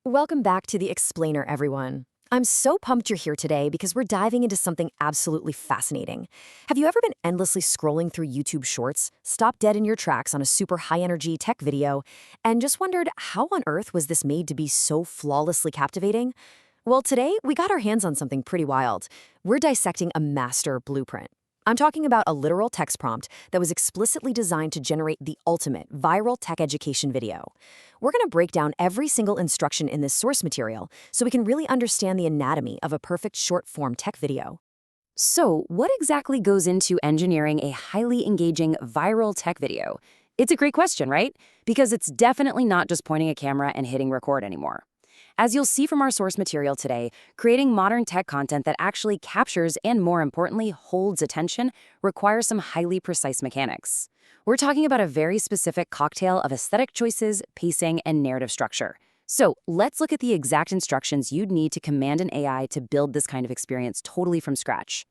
Welcome back to The Explainer, everyone. I'm so pumped you're here today because we're diving into something absolutely fascinating. Have you ever been endlessly scrolling through YouTube Shorts, stopped dead in your tracks on a super high-energy tech video, and just wondered how on earth was this made to be so flawlessly captivating? Well, today we got our hands on something pretty wild. We're dissecting a master blueprint. I'm talking about a literal text prompt that was explicitly designed to generate the ultimate viral tech education video. We're going to break down every single instruction in this source material so we can really understand the anatomy of a perfect short-form tech video. So, what exactly goes into engineering a highly engaging viral tech video? It's a great question, right? Because it's definitely not just pointing a camera and hitting record anymore. As you'll see from our source material today, creating modern tech content that actually captures and, more importantly, holds attention requires some highly precise mechanics. We're talking about a very specific cocktail of aesthetic choices, pacing, and narrative structure. So let's look at the exact instructions you'd need to command an AI to build this kind of experience totally from scratch.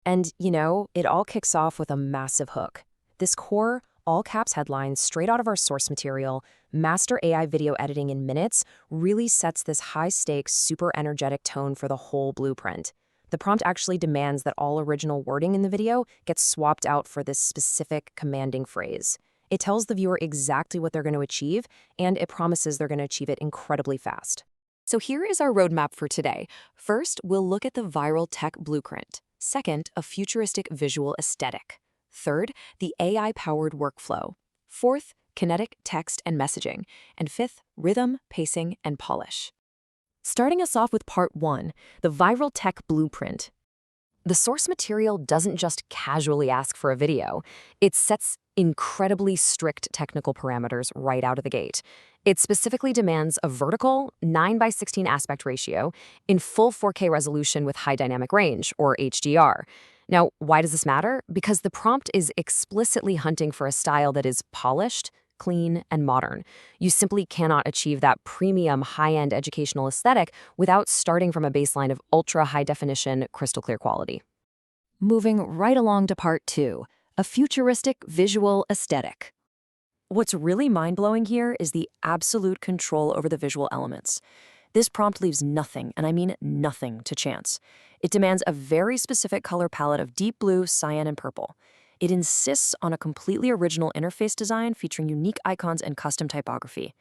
And, it all kicks off with a massive hook. This core, all-caps headline straight out of our source material, Master AI Video Editing in Minutes, really sets this high-stakes, super energetic tone for the whole blueprint. The prompt actually demands that all original wording in the video gets swapped out for this specific commanding phrase. It tells the viewer exactly what they're going to achieve, and it promises they're going to achieve it incredibly fast. So here is our roadmap for today. First, we'll look at the viral tech blueprint. Second, a futuristic visual aesthetic. Third, the AI-powered workflow. Fourth, kinetic text and messaging. And fifth, rhythm, pacing, and polish. Starting us off with part 1, the viral tech blueprint. The source material doesn't just casually ask for a video. It sets incredibly strict technical parameters right out of the gate. It specifically demands a vertical 9:16 aspect ratio in full 4K resolution with high dynamic range, or HDR. Now, why does this matter? Because the prompt is explicitly hunting for a style that is polished, clean, and modern. You simply cannot achieve that premium, high-end educational aesthetic without starting from a baseline of ultra-high-definition, crystal-clear quality. Moving right along to part 2, a futuristic visual aesthetic. What's really mind-blowing here is the absolute control over the visual elements. This prompt leaves nothing, and I mean nothing, to chance. It demands a very specific color palette of deep blue, cyan, and purple. It insists on a completely original interface design featuring unique icons and custom typography.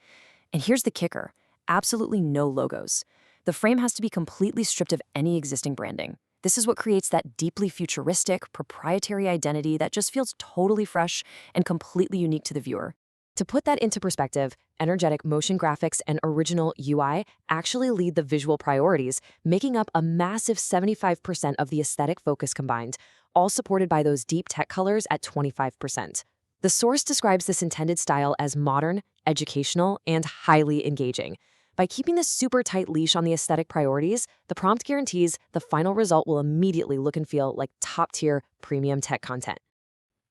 And here's the kicker: absolutely no logos. The frame has to be completely stripped of any existing branding. This is what creates that deeply futuristic, proprietary identity that just feels totally fresh and completely unique to the viewer. To put that into perspective, energetic motion graphics and original UI actually lead the visual priorities, making up a massive 75% of the aesthetic focus combined, all supported by those deep tech colors at 25%. The source describes this intended style as modern, educational, and highly engaging. By keeping this super tight leash on the aesthetic priorities, the prompt guarantees the final result will immediately look and feel like top-tier premium tech content.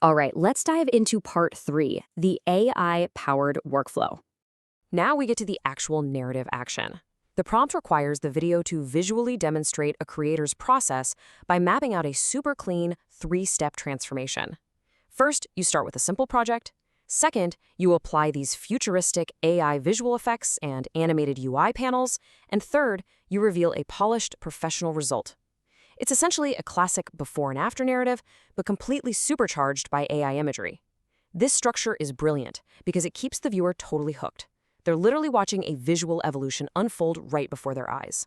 All right, let's dive into part 3, the AI-powered workflow. Now we get to the actual narrative action. The prompt requires the video to visually demonstrate a creator's process by mapping out a super clean 3-step transformation. First, you start with a simple project. Second, you apply these futuristic AI visual effects and animated UI panels. And third, you reveal a polished professional result. It's essentially a classic before and after narrative, but completely supercharged by AI imagery. This structure is brilliant because it keeps the viewer totally hooked. They're literally watching a visual evolution unfold right before their eyes.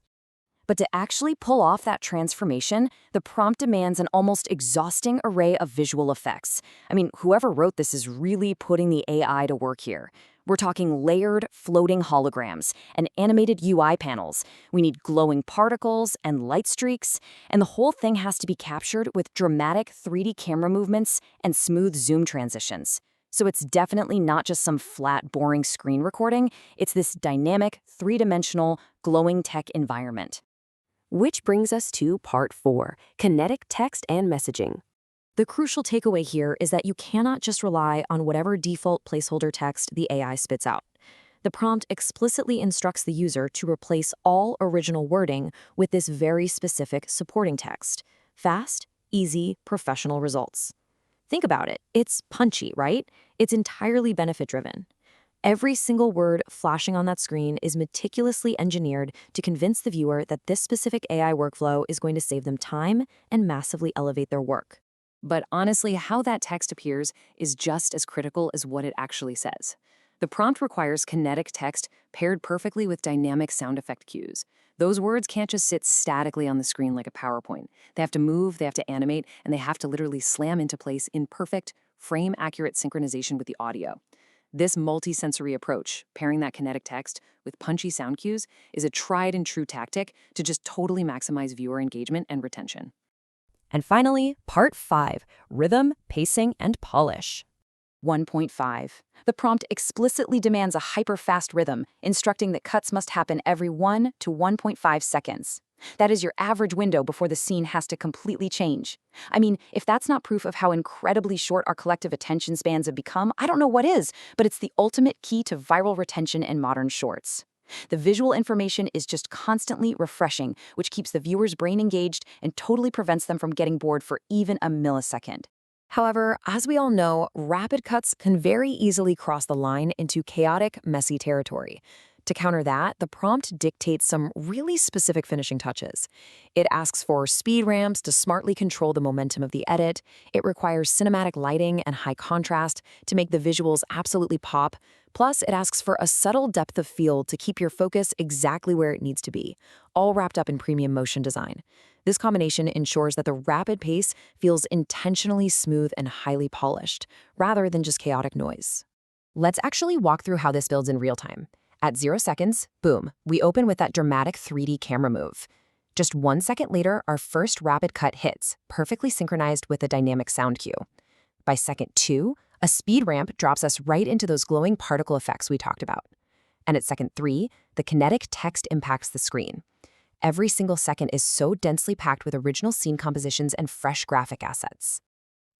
But to actually pull off that transformation, the prompt demands an almost exhausting array of visual effects. I mean, whoever wrote this is really putting the AI to work here. We're talking layered, floating holograms and animated UI panels. We need glowing particles and light streaks, and the whole thing has to be captured with dramatic 3D camera movements and smooth zoom transitions. So it's definitely not just some flat, boring screen recording. It's this dynamic, 3-dimensional, glowing tech environment. Which brings us to part 4, kinetic text and messaging. The crucial takeaway here is that you cannot just rely on whatever default placeholder text the AI spits out. The prompt explicitly instructs the user to replace all original wording with this very specific supporting text. Fast, easy, professional results. Think about it. It's punchy, right? It's entirely benefit-driven. Every single word flashing on that screen is meticulously engineered to convince the viewer that this specific AI workflow is going to save them time and massively elevate their work. But honestly, how that text appears is just as critical as what it actually says. The prompt requires kinetic text paired perfectly with dynamic sound effect cues. Those words can't just sit statically on the screen like a PowerPoint. They have to move, they have to animate, and they have to literally slam into place in perfect, frame-accurate synchronization with the audio. This multi-sensory approach, pairing that kinetic text with punchy sound cues, is a tried and true tactic to just totally maximize viewer engagement and retention. And finally, part 5, rhythm, pacing, and polish. 1.5. The prompt explicitly demands a hyper-fast rhythm, instructing that cuts must happen every 1 to 1.5 seconds. That is your average window before the scene has to completely change. I mean, if that's not proof of how incredibly short our collective attention spans have become, I don't know what is, but it's the ultimate key to viral retention in modern shorts. The visual information is just constantly refreshing, which keeps the viewer's brain engaged and totally prevents them from getting bored for even a millisecond. However, as we all know, rapid cuts can very easily cross the line into chaotic, messy territory. To counter that, the prompt dictates some really specific finishing touches. It asks for speed ramps to smartly control the momentum of the edit. It requires cinematic lighting and high contrast to make the visuals absolutely pop. Plus, it asks for a subtle depth of field to keep your focus exactly where it needs to be, all wrapped up in premium motion design. This combination ensures that the rapid pace feels intentionally smooth and highly polished, rather than just chaotic noise. Let's actually walk through how this builds in real time. At 0 seconds, boom, we open with that dramatic 3D camera move. Just 1 second later, our first rapid cut hits, perfectly synchronized with a dynamic sound cue. By second 2, a speed ramp drops us right into those glowing particle effects we talked about. And at second 3, the kinetic text impacts the screen. Every single second is so densely packed with original scene compositions and fresh graphic assets.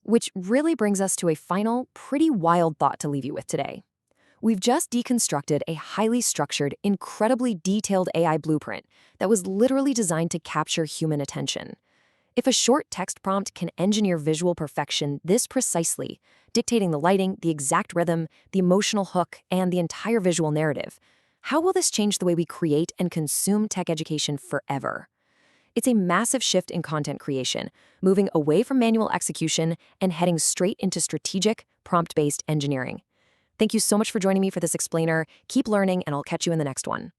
Which really brings us to a final, pretty wild thought to leave you with today. We've just deconstructed a highly structured, incredibly detailed AI blueprint that was literally designed to capture human attention. If a short text prompt can engineer visual perfection this precisely, dictating the lighting, the exact rhythm, the emotional hook, and the entire visual narrative, how will this change the way we create and consume tech education forever? It's a massive shift in content creation, moving away from manual execution and heading straight into strategic, prompt-based engineering. Thank you so much for joining me for this explainer. Keep learning, and I'll catch you in the next one.